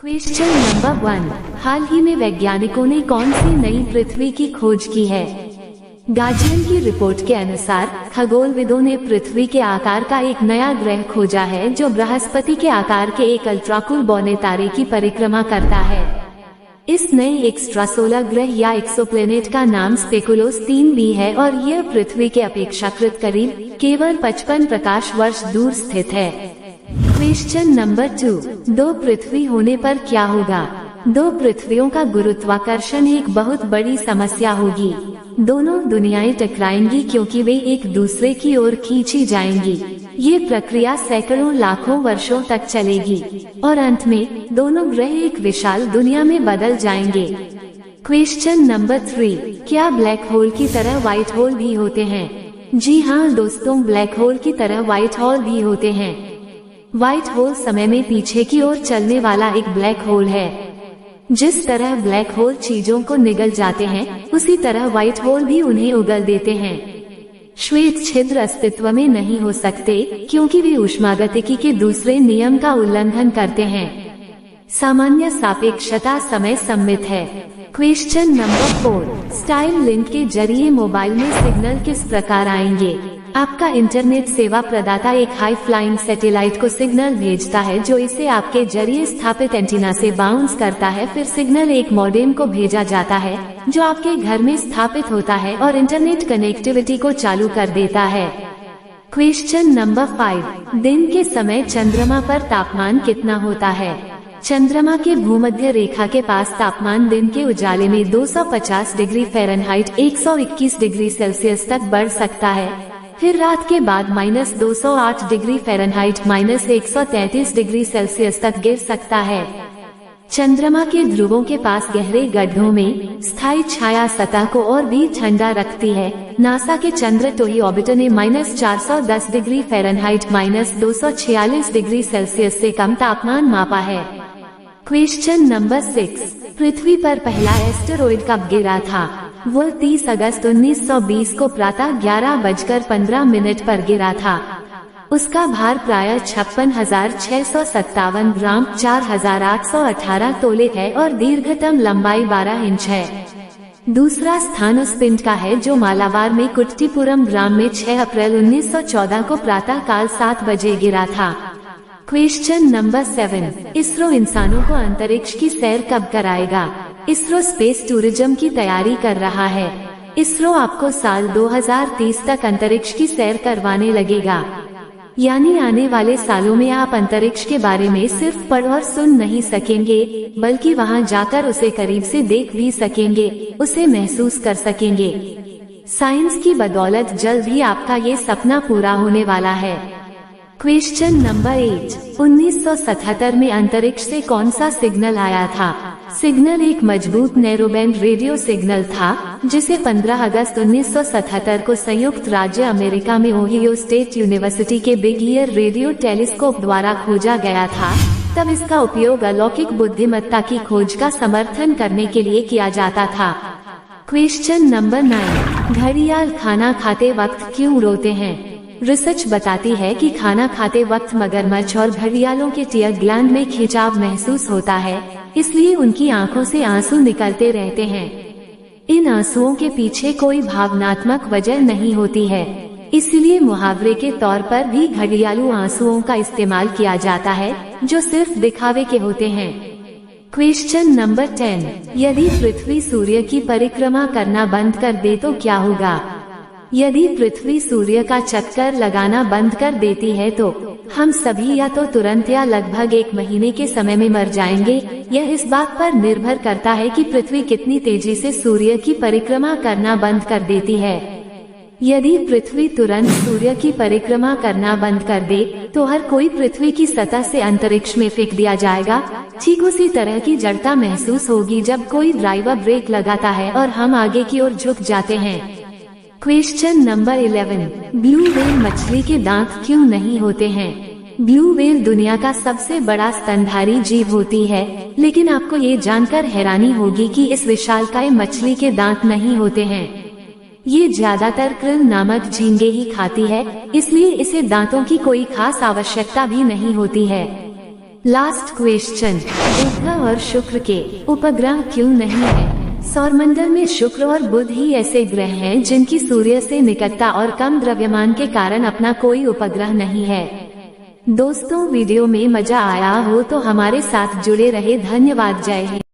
Question number 1, हाल ही में वैज्ञानिकों ने कौन सी नई पृथ्वी की खोज की है? गार्जियन की रिपोर्ट के अनुसार खगोलविदों ने पृथ्वी के आकार का एक नया ग्रह खोजा है जो बृहस्पति के आकार के एक अल्ट्राकूल बौने तारे की परिक्रमा करता है। इस नए एक्स्ट्रासोलर ग्रह या एक्सोप्लैनेट का नाम स्पेकुलोस 3b है और यह पृथ्वी के अपेक्षाकृत करीब केवल 55 प्रकाश वर्ष दूर स्थित है। क्वेश्चन नंबर 2, दो पृथ्वी होने पर क्या होगा? दो पृथ्वियों का गुरुत्वाकर्षण एक बहुत बड़ी समस्या होगी। दोनों दुनियाएं टकराएंगी क्योंकि वे एक दूसरे की ओर खींची जाएंगी। ये प्रक्रिया सैकड़ों लाखों वर्षों तक चलेगी और अंत में दोनों ग्रह एक विशाल दुनिया में बदल जाएंगे। क्वेश्चन नंबर 3, क्या ब्लैक होल की तरह व्हाइट होल भी होते हैं? जी हाँ दोस्तों, ब्लैक होल की तरह व्हाइट होल भी होते हैं। व्हाइट होल समय में पीछे की ओर चलने वाला एक ब्लैक होल है। जिस तरह ब्लैक होल चीजों को निगल जाते हैं, उसी तरह व्हाइट होल भी उन्हें उगल देते हैं। श्वेत छिद्र अस्तित्व में नहीं हो सकते क्योंकि वे ऊष्मागतिकी के दूसरे नियम का उल्लंघन करते हैं। सामान्य सापेक्षता समय सम्मित है। क्वेश्चन नंबर 4, स्टाइल लिंक के जरिए मोबाइल में सिग्नल किस प्रकार आएंगे? आपका इंटरनेट सेवा प्रदाता एक हाई फ्लाइंग सैटेलाइट को सिग्नल भेजता है जो इसे आपके जरिए स्थापित एंटीना से बाउंस करता है। फिर सिग्नल एक मॉडेम को भेजा जाता है जो आपके घर में स्थापित होता है और इंटरनेट कनेक्टिविटी को चालू कर देता है। क्वेश्चन नंबर 5, दिन के समय चंद्रमा पर तापमान कितना होता है? चंद्रमा के भूमध्य रेखा के पास तापमान दिन के उजाले में 250 डिग्री फ़ारेनहाइट 121 डिग्री सेल्सियस तक बढ़ सकता है। फिर रात के बाद -208 डिग्री फ़ारेनहाइट -133 डिग्री सेल्सियस तक गिर सकता है। चंद्रमा के ध्रुवों के पास गहरे गड्ढों में स्थायी छाया सतह को और भी ठंडा रखती है। नासा के चंद्रटोही ऑर्बिटर ने -410 डिग्री फ़ारेनहाइट -246 डिग्री सेल्सियस से कम तापमान मापा है। क्वेश्चन नंबर 6, पृथ्वी पर पहला एस्टेरॉइड कब गिरा था? वह 30 अगस्त 1920 को प्रातः 11:15 पर गिरा था। उसका भार प्रायः 56,657 ग्राम 4,818 तोले है और दीर्घतम लंबाई 12 इंच है। दूसरा स्थान उस पिंड का है जो मालाबार में कुट्टीपुरम ग्राम में 6 अप्रैल 1914 को प्रातः काल 7 बजे गिरा था। क्वेश्चन नंबर 7, इसरो इंसानों को अंतरिक्ष की सैर कब कराएगा? इसरो स्पेस टूरिज्म की तैयारी कर रहा है। इसरो आपको साल 2030 तक अंतरिक्ष की सैर करवाने लगेगा। यानी आने वाले सालों में आप अंतरिक्ष के बारे में सिर्फ पढ़ और सुन नहीं सकेंगे, बल्कि वहां जाकर उसे करीब से देख भी सकेंगे, उसे महसूस कर सकेंगे। साइंस की बदौलत जल्द ही आपका ये सपना पूरा होने वाला है। क्वेश्चन नंबर 8, 1977 में अंतरिक्ष से कौन सा सिग्नल आया था? सिग्नल एक मजबूत नैरोबैंड रेडियो सिग्नल था जिसे 15 अगस्त 1977 को संयुक्त राज्य अमेरिका में ओहियो स्टेट यूनिवर्सिटी के बिग ईयर रेडियो टेलीस्कोप द्वारा खोजा गया था। तब इसका उपयोग अलौकिक बुद्धिमत्ता की खोज का समर्थन करने के लिए किया जाता था। क्वेश्चन नंबर 9, घड़ियाल खाना खाते वक्त क्यों रोते हैं? रिसर्च बताती है कि खाना खाते वक्त मगरमच्छ और घड़ियालों के टीयर ग्लैंड में खिंचाव महसूस होता है, इसलिए उनकी आंखों से आंसू निकलते रहते हैं। इन आंसुओं के पीछे कोई भावनात्मक वजह नहीं होती है, इसलिए मुहावरे के तौर पर भी घड़ियालू आंसुओं का इस्तेमाल किया जाता है जो सिर्फ दिखावे के होते हैं। क्वेश्चन नंबर 10, यदि पृथ्वी सूर्य की परिक्रमा करना बंद कर दे तो क्या होगा? यदि पृथ्वी सूर्य का चक्कर लगाना बंद कर देती है तो हम सभी या तो तुरंत या लगभग 1 महीने के समय में मर जाएंगे। यह इस बात पर निर्भर करता है कि पृथ्वी कितनी तेजी से सूर्य की परिक्रमा करना बंद कर देती है। यदि पृथ्वी तुरंत सूर्य की परिक्रमा करना बंद कर दे तो हर कोई पृथ्वी की सतह से अंतरिक्ष में फेंक दिया जाएगा। ठीक उसी तरह की जड़ता महसूस होगी जब कोई ड्राइवर ब्रेक लगाता है और हम आगे की ओर झुक जाते हैं। क्वेश्चन नंबर 11, ब्लू व्हेल मछली के दांत क्यों नहीं होते हैं? ब्लू व्हेल दुनिया का सबसे बड़ा स्तनधारी जीव होती है, लेकिन आपको ये जानकर हैरानी होगी कि इस विशालकाय मछली के दांत नहीं होते हैं। ये ज्यादातर krill नामक झींगे ही खाती है, इसलिए इसे दांतों की कोई खास आवश्यकता भी नहीं होती है। लास्ट क्वेश्चन, बुध और शुक्र के उपग्रह क्यों नहीं है? सौरमंडल में शुक्र और बुध ही ऐसे ग्रह हैं जिनकी सूर्य से निकटता और कम द्रव्यमान के कारण अपना कोई उपग्रह नहीं है। दोस्तों, वीडियो में मजा आया हो तो हमारे साथ जुड़े रहे। धन्यवाद। जय हिंद।